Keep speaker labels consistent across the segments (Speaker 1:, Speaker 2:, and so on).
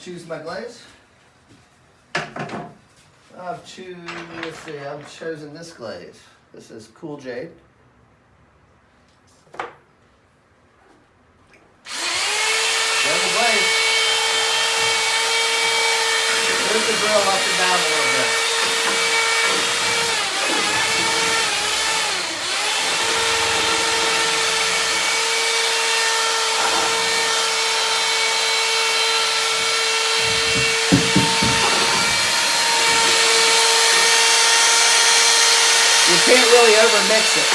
Speaker 1: choose my glaze. I've chosen this glaze. This is Cool Jade. There's the glaze. Move the grill up and down a little bit. You can't really overmix it.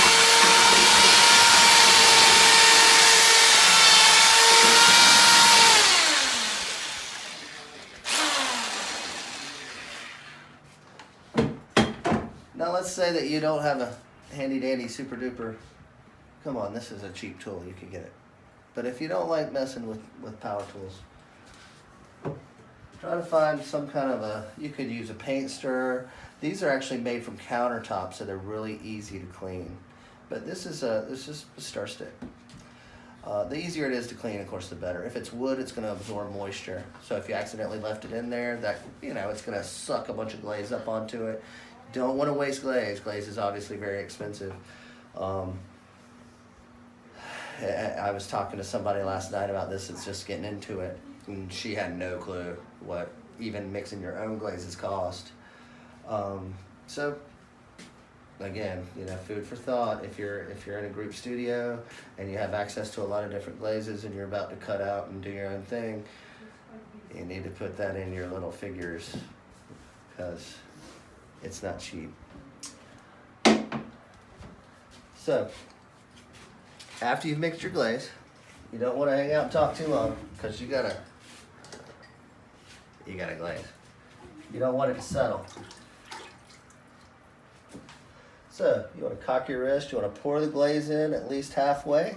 Speaker 1: Now let's say that you don't have a handy dandy super duper, come on, this is a cheap tool, you can get it. But if you don't like messing with power tools, try to find some kind of you could use a paint stirrer. These are actually made from countertops, so they're really easy to clean. But this is a stir stick. The easier it is to clean, of course, the better. If it's wood, it's going to absorb moisture. So if you accidentally left it in there, it's going to suck a bunch of glaze up onto it. Don't want to waste glaze. Glaze is obviously very expensive. I was talking to somebody last night about this that's just getting into it, and she had no clue what even mixing your own glazes cost. So again, food for thought. If you're in a group studio and you have access to a lot of different glazes and you're about to cut out and do your own thing, you need to put that in your little figures because it's not cheap. So after you've mixed your glaze, you don't want to hang out and talk too long because you gotta glaze. You don't want it to settle. So you want to cock your wrist, you want to pour the glaze in at least halfway.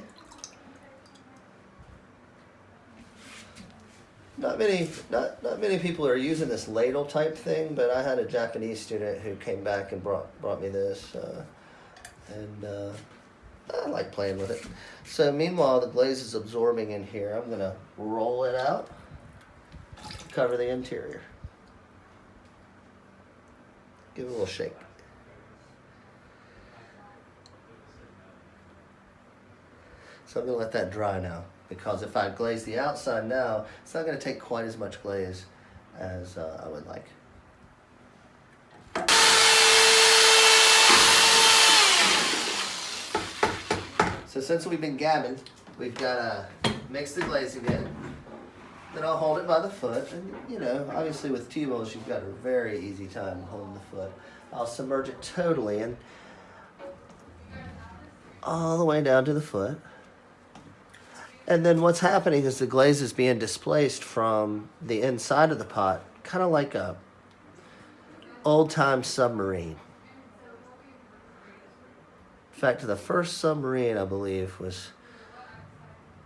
Speaker 1: Not many people are using this ladle type thing, but I had a Japanese student who came back and brought me this, and I like playing with it. So meanwhile, the glaze is absorbing in here. I'm gonna roll it out, cover the interior. Give it a little shake. So I'm gonna let that dry now, because if I glaze the outside now, it's not gonna take quite as much glaze as I would like. So since we've been gabbing, we've gotta mix the glaze again. Then I'll hold it by the foot, and obviously with T-bowls you've got a very easy time holding the foot. I'll submerge it totally in, all the way down to the foot. And then what's happening is the glaze is being displaced from the inside of the pot, kind of like a old-time submarine. In fact, the first submarine, I believe, was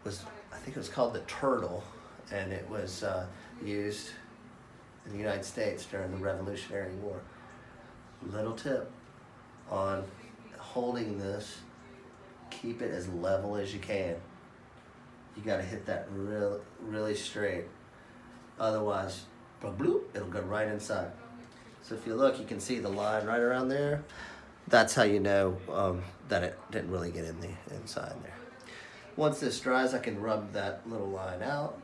Speaker 1: I think it was called the Turtle, and it was used in the United States during the Revolutionary War. Little tip on holding this, keep it as level as you can. You got to hit that really straight. Otherwise, bloop, it'll go right inside. So if you look, you can see the line right around there. That's how you know that it didn't really get in the inside there. Once this dries, I can rub that little line out.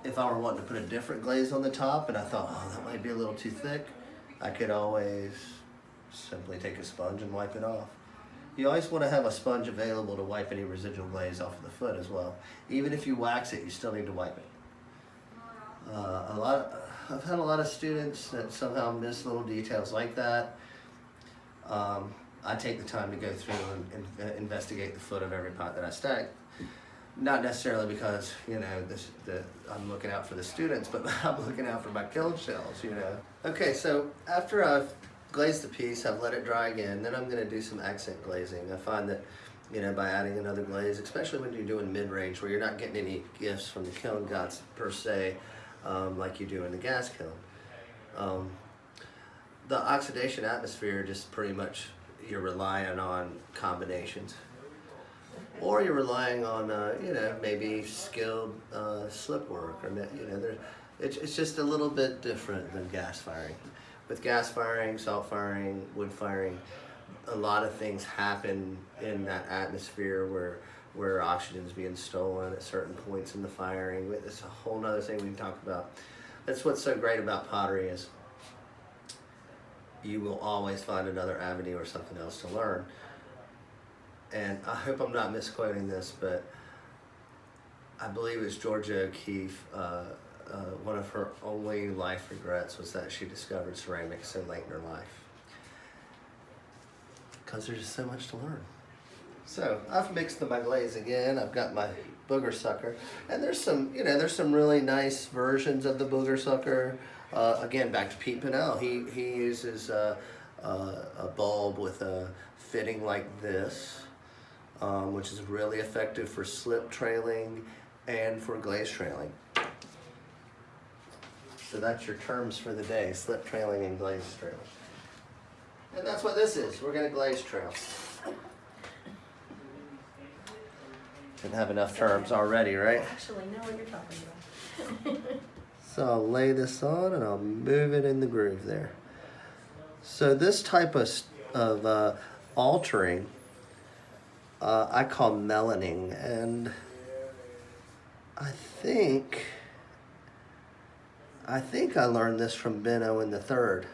Speaker 1: If I were wanting to put a different glaze on the top and I thought, that might be a little too thick, I could always simply take a sponge and wipe it off. You always want to have a sponge available to wipe any residual glaze off of the foot as well. Even if you wax it, you still need to wipe it. I've had a lot of students that somehow miss little details like that. I take the time to go through and investigate the foot of every pot that I stack. Not necessarily because, I'm looking out for the students, but I'm looking out for my kiln shells, Okay, so after I've glazed the piece, I've let it dry again, then I'm going to do some accent glazing. I find that, by adding another glaze, especially when you're doing mid-range, where you're not getting any gifts from the kiln gods per se, like you do in the gas kiln. The oxidation atmosphere just pretty much, you're relying on combinations. or you're relying on, you know, maybe skilled slip work, or, you know, it's just a little bit different than gas firing. With gas firing, salt firing, wood firing, a lot of things happen in that atmosphere where oxygen's being stolen at certain points in the firing. It's a whole nother thing we can talk about. That's what's so great about pottery, is you will always find another avenue or something else to learn. And I hope I'm not misquoting this, but I believe it's Georgia O'Keeffe, one of her only life regrets was that she discovered ceramics so late in her life. Because there's just so much to learn. So I've mixed my glaze again. I've got my booger sucker, and there's some, you know, there's some really nice versions of the booger sucker. Again, back to Pete Pinnell. He uses a bulb with a fitting like this, which is really effective for slip trailing and for glaze trailing. So that's your terms for the day: slip trailing and glaze trailing. And that's what this is. We're going to glaze trail. Didn't have enough terms already, right?
Speaker 2: Actually know what you're talking about.
Speaker 1: So I'll lay this on and I'll move it in the groove there. So this type of altering I call melaning, and I think I learned this from Ben Owen III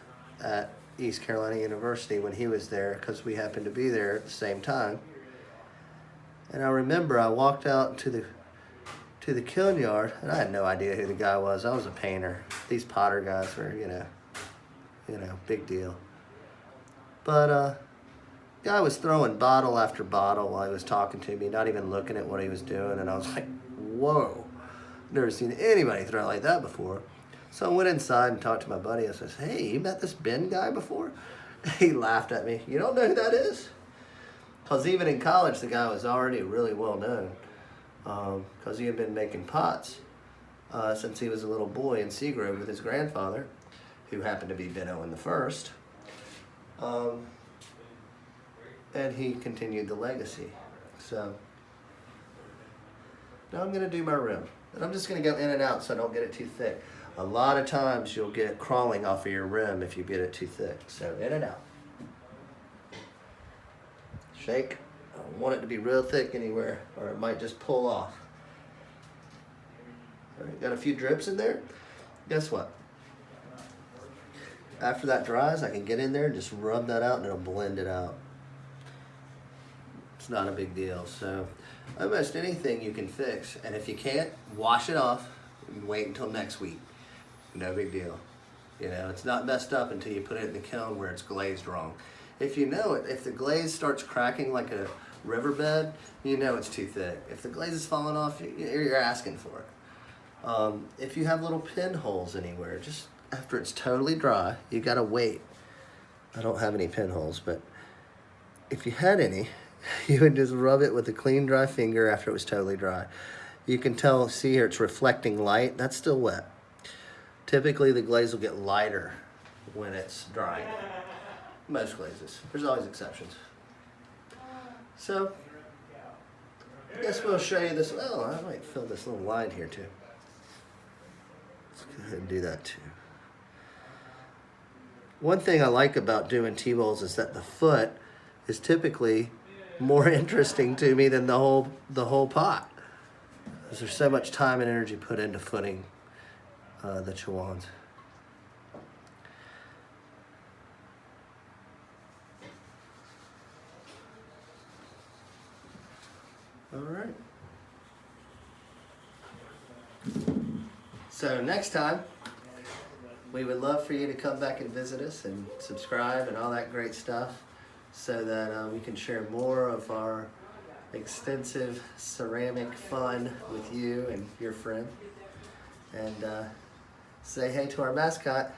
Speaker 1: at East Carolina University when he was there, because we happened to be there at the same time. And I remember I walked out to the kiln yard, and I had no idea who the guy was. I was a painter. These potter guys were, you know, big deal. But guy was throwing bottle after bottle while he was talking to me, not even looking at what he was doing, and I was like, whoa, never seen anybody throw like that before. So I went inside and talked to my buddy. I says, hey, you met this Ben guy before? He laughed at me. You don't know who that is? Because even in college, the guy was already really well known, because he had been making pots since he was a little boy in Seagrove with his grandfather, who happened to be Ben Owen I. And he continued the legacy. So now I'm going to do my rim. And I'm just going to go in and out so I don't get it too thick. A lot of times you'll get it crawling off of your rim if you get it too thick. So in and out. Shake. I don't want it to be real thick anywhere, or it might just pull off. All right, got a few drips in there. Guess what? After that dries, I can get in there and just rub that out and it'll blend it out. It's not a big deal. So almost anything you can fix, and if you can't, wash it off and wait until next week. No big deal. You know, it's not messed up until you put it in the kiln where it's glazed wrong. If you know it, if the glaze starts cracking like a riverbed, you know it's too thick. If the glaze is falling off, you're asking for it. If you have little pinholes anywhere, just after it's totally dry, you gotta wait. I don't have any pinholes, but if you had any, you would just rub it with a clean, dry finger after it was totally dry. You can tell, see here, it's reflecting light. That's still wet. Typically, the glaze will get lighter when it's dry. Most glazes. There's always exceptions. So, I guess we'll show you this. Well, I might fill this little line here too. Let's go ahead and do that too. One thing I like about doing T-bowls is that the foot is typically more interesting to me than the whole pot, because there's so much time and energy put into footing the chihuahuas. All right. So next time, we would love for you to come back and visit us and subscribe and all that great stuff, so that we can share more of our extensive ceramic fun with you and your friend. And say hey to our mascot.